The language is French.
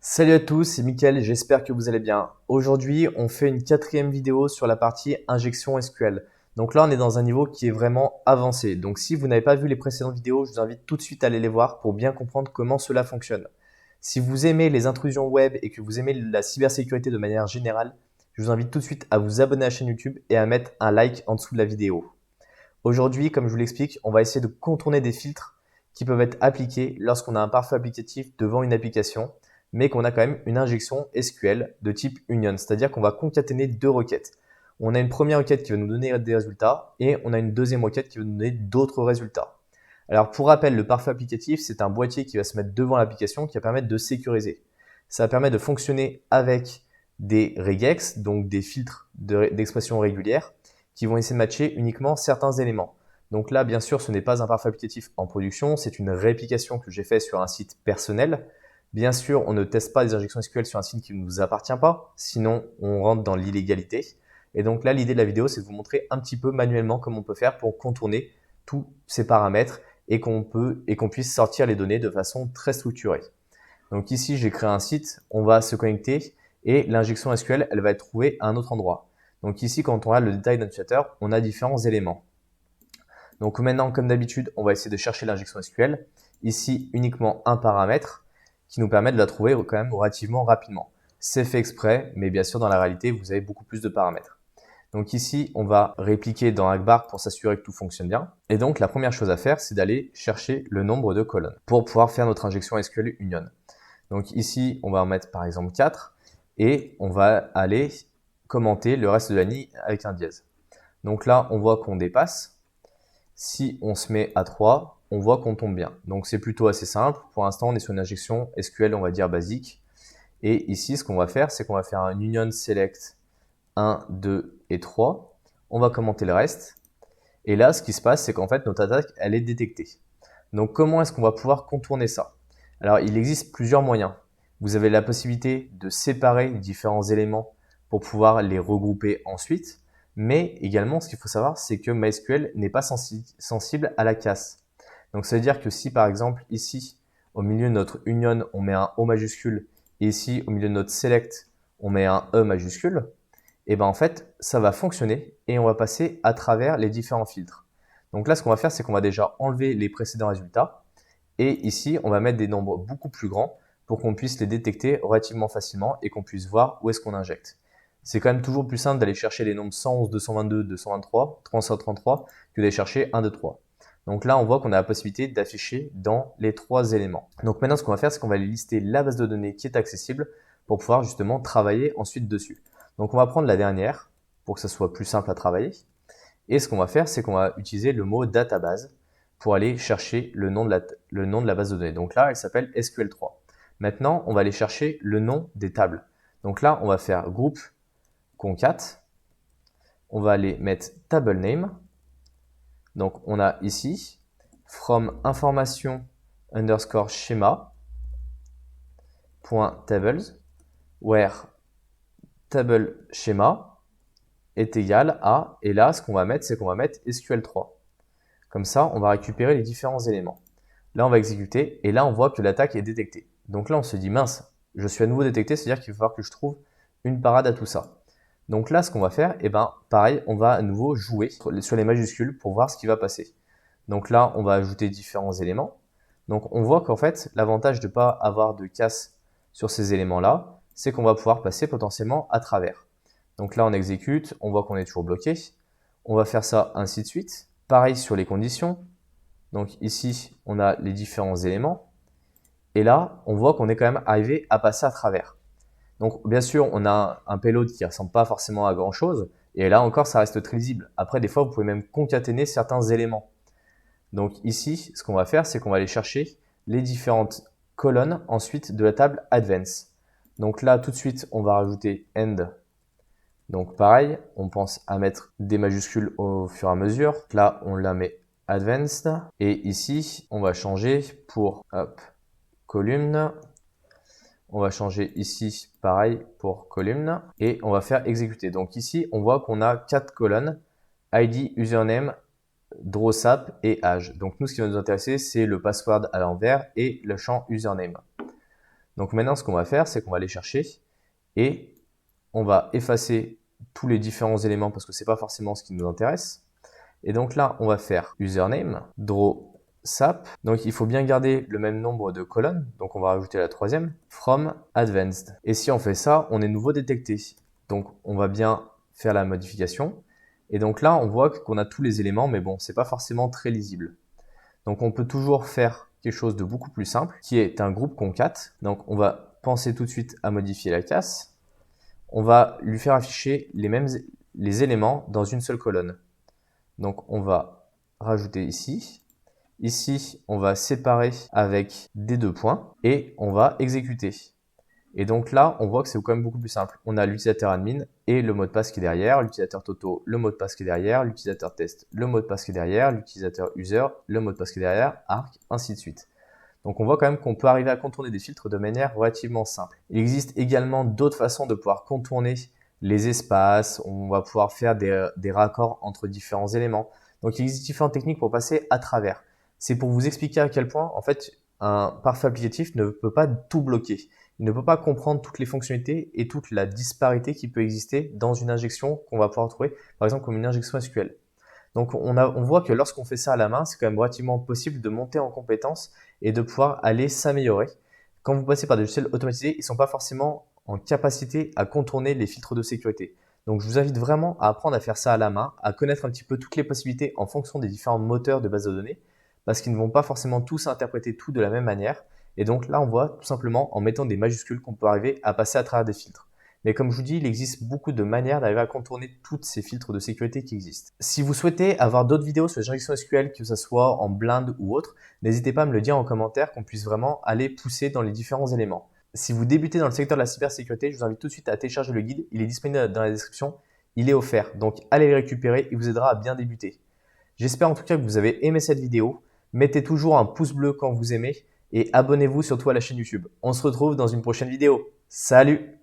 Salut à tous, c'est Mickaël, j'espère que vous allez bien. Aujourd'hui, on fait une quatrième vidéo sur la partie injection SQL. Donc là, on est dans un niveau qui est vraiment avancé. Donc si vous n'avez pas vu les précédentes vidéos, je vous invite tout de suite à aller les voir pour bien comprendre comment cela fonctionne. Si vous aimez les intrusions web et que vous aimez la cybersécurité de manière générale, je vous invite tout de suite à vous abonner à la chaîne YouTube et à mettre un like en dessous de la vidéo. Aujourd'hui, comme je vous l'explique, on va essayer de contourner des filtres qui peuvent être appliqués lorsqu'on a un pare-feu applicatif devant une application, mais qu'on a quand même une injection SQL de type union, c'est-à-dire qu'on va concaténer deux requêtes. On a une première requête qui va nous donner des résultats et on a une deuxième requête qui va nous donner d'autres résultats. Alors pour rappel, le pare-feu applicatif, c'est un boîtier qui va se mettre devant l'application qui va permettre de sécuriser. Ça va permettre de fonctionner avec des regex, donc des filtres d'expression régulière, qui vont essayer de matcher uniquement certains éléments. Donc là, bien sûr, ce n'est pas un pare-feu applicatif en production, c'est une réplication que j'ai fait sur un site personnel. Bien sûr, on ne teste pas des injections SQL sur un site qui ne nous appartient pas, sinon on rentre dans l'illégalité. Et donc là, l'idée de la vidéo, c'est de vous montrer un petit peu manuellement comment on peut faire pour contourner tous ces paramètres et qu'on puisse sortir les données de façon très structurée. Donc ici, j'ai créé un site, on va se connecter et l'injection SQL, elle va être trouvée à un autre endroit. Donc ici, quand on regarde le détail d'un utilisateur, on a différents éléments. Donc maintenant, comme d'habitude, on va essayer de chercher l'injection SQL. Ici, uniquement un paramètre qui nous permet de la trouver quand même relativement rapidement. C'est fait exprès, mais bien sûr, dans la réalité, vous avez beaucoup plus de paramètres. Donc ici, on va répliquer dans Akbar pour s'assurer que tout fonctionne bien. Et donc, la première chose à faire, c'est d'aller chercher le nombre de colonnes pour pouvoir faire notre injection SQL Union. Donc ici, on va en mettre par exemple 4 et on va aller commenter le reste de la ligne avec un dièse. Donc là, on voit qu'on dépasse. Si on se met à 3, on voit qu'on tombe bien. Donc c'est plutôt assez simple. Pour l'instant, on est sur une injection SQL, on va dire basique. Et ici, ce qu'on va faire, c'est qu'on va faire un union select 1, 2 et 3. On va commenter le reste. Et là, ce qui se passe, c'est qu'en fait, notre attaque, elle est détectée. Donc comment est-ce qu'on va pouvoir contourner ça? Alors, il existe plusieurs moyens. Vous avez la possibilité de séparer différents éléments pour pouvoir les regrouper ensuite. Mais également, ce qu'il faut savoir, c'est que MySQL n'est pas sensible à la casse. Donc, ça veut dire que si, par exemple, ici, au milieu de notre union, on met un O majuscule, et ici, au milieu de notre select, on met un E majuscule, et ben en fait, ça va fonctionner et on va passer à travers les différents filtres. Donc là, ce qu'on va faire, c'est qu'on va déjà enlever les précédents résultats. Et ici, on va mettre des nombres beaucoup plus grands pour qu'on puisse les détecter relativement facilement et qu'on puisse voir où est-ce qu'on injecte. C'est quand même toujours plus simple d'aller chercher les nombres 111, 222, 223, 333 que d'aller chercher 1, 2, 3. Donc là, on voit qu'on a la possibilité d'afficher dans les trois éléments. Donc maintenant, ce qu'on va faire, c'est qu'on va aller lister la base de données qui est accessible pour pouvoir justement travailler ensuite dessus. Donc on va prendre la dernière pour que ça soit plus simple à travailler. Et ce qu'on va faire, c'est qu'on va utiliser le mot database pour aller chercher le nom de la base de données. Donc là, elle s'appelle SQL3. Maintenant, on va aller chercher le nom des tables. Donc là, on va faire groupe concat. On va aller mettre table name. Donc on a ici from information underscore schema .tables where table schema est égal à, et là, ce qu'on va mettre, c'est qu'on va mettre SQL3. Comme ça, on va récupérer les différents éléments. Là, on va exécuter, et là, on voit que l'attaque est détectée. Donc là, on se dit, mince, je suis à nouveau détecté, c'est-à-dire qu'il va falloir que je trouve une parade à tout ça. Donc là, ce qu'on va faire, pareil, on va à nouveau jouer sur les majuscules pour voir ce qui va passer. Donc là, on va ajouter différents éléments. Donc on voit qu'en fait, l'avantage de ne pas avoir de casse sur ces éléments-là, c'est qu'on va pouvoir passer potentiellement à travers. Donc là, on exécute, on voit qu'on est toujours bloqué. On va faire ça ainsi de suite. Pareil sur les conditions. Donc ici, on a les différents éléments. Et là, on voit qu'on est quand même arrivé à passer à travers. Donc bien sûr, on a un payload qui ne ressemble pas forcément à grand-chose. Et là encore, ça reste très lisible. Après, des fois, vous pouvez même concaténer certains éléments. Donc ici, ce qu'on va faire, c'est qu'on va aller chercher les différentes colonnes ensuite de la table Advance. Donc là, tout de suite, on va rajouter End. Donc pareil, on pense à mettre des majuscules au fur et à mesure. Là, on la met Advanced. Et ici, on va changer pour column. On va changer ici, pareil, pour column. Et on va faire exécuter. Donc ici, on voit qu'on a 4 colonnes. ID, username, drawsap et age. Donc nous, ce qui va nous intéresser, c'est le password à l'envers et le champ username. Donc maintenant, ce qu'on va faire, c'est qu'on va aller chercher et on va effacer tous les différents éléments parce que c'est pas forcément ce qui nous intéresse. Et donc là, on va faire username, draw sap. Donc il faut bien garder le même nombre de colonnes. Donc on va rajouter la troisième, from advanced. Et si on fait ça, on est nouveau détecté. Donc on va bien faire la modification. Et donc là, on voit qu'on a tous les éléments, mais bon, c'est pas forcément très lisible. Donc on peut toujours faire quelque chose de beaucoup plus simple, qui est un groupe concat. Donc on va penser tout de suite à modifier la classe. On va lui faire afficher les éléments dans une seule colonne. Donc on va rajouter ici. Ici, on va séparer avec des 2 points et on va exécuter. Et donc là, on voit que c'est quand même beaucoup plus simple. On a l'utilisateur admin et le mot de passe qui est derrière, l'utilisateur Toto, le mot de passe qui est derrière, l'utilisateur test, le mot de passe qui est derrière, l'utilisateur user, le mot de passe qui est derrière, arc, ainsi de suite. Donc on voit quand même qu'on peut arriver à contourner des filtres de manière relativement simple. Il existe également d'autres façons de pouvoir contourner les espaces, on va pouvoir faire des raccords entre différents éléments. Donc il existe différentes techniques pour passer à travers. C'est pour vous expliquer à quel point, en fait, un parfait applicatif ne peut pas tout bloquer. Il ne peut pas comprendre toutes les fonctionnalités et toute la disparité qui peut exister dans une injection qu'on va pouvoir trouver, par exemple comme une injection SQL. Donc on voit que lorsqu'on fait ça à la main, c'est quand même relativement possible de monter en compétence et de pouvoir aller s'améliorer. Quand vous passez par des logiciels automatisés, ils ne sont pas forcément en capacité à contourner les filtres de sécurité. Donc je vous invite vraiment à apprendre à faire ça à la main, à connaître un petit peu toutes les possibilités en fonction des différents moteurs de base de données, parce qu'ils ne vont pas forcément tous interpréter tout de la même manière. Et donc là, on voit tout simplement en mettant des majuscules qu'on peut arriver à passer à travers des filtres. Mais comme je vous dis, il existe beaucoup de manières d'arriver à contourner tous ces filtres de sécurité qui existent. Si vous souhaitez avoir d'autres vidéos sur les injections SQL, que ce soit en blind ou autre, n'hésitez pas à me le dire en commentaire qu'on puisse vraiment aller pousser dans les différents éléments. Si vous débutez dans le secteur de la cybersécurité, je vous invite tout de suite à télécharger le guide. Il est disponible dans la description. Il est offert. Donc allez le récupérer, il vous aidera à bien débuter. J'espère en tout cas que vous avez aimé cette vidéo. Mettez toujours un pouce bleu quand vous aimez et abonnez-vous surtout à la chaîne YouTube. On se retrouve dans une prochaine vidéo. Salut!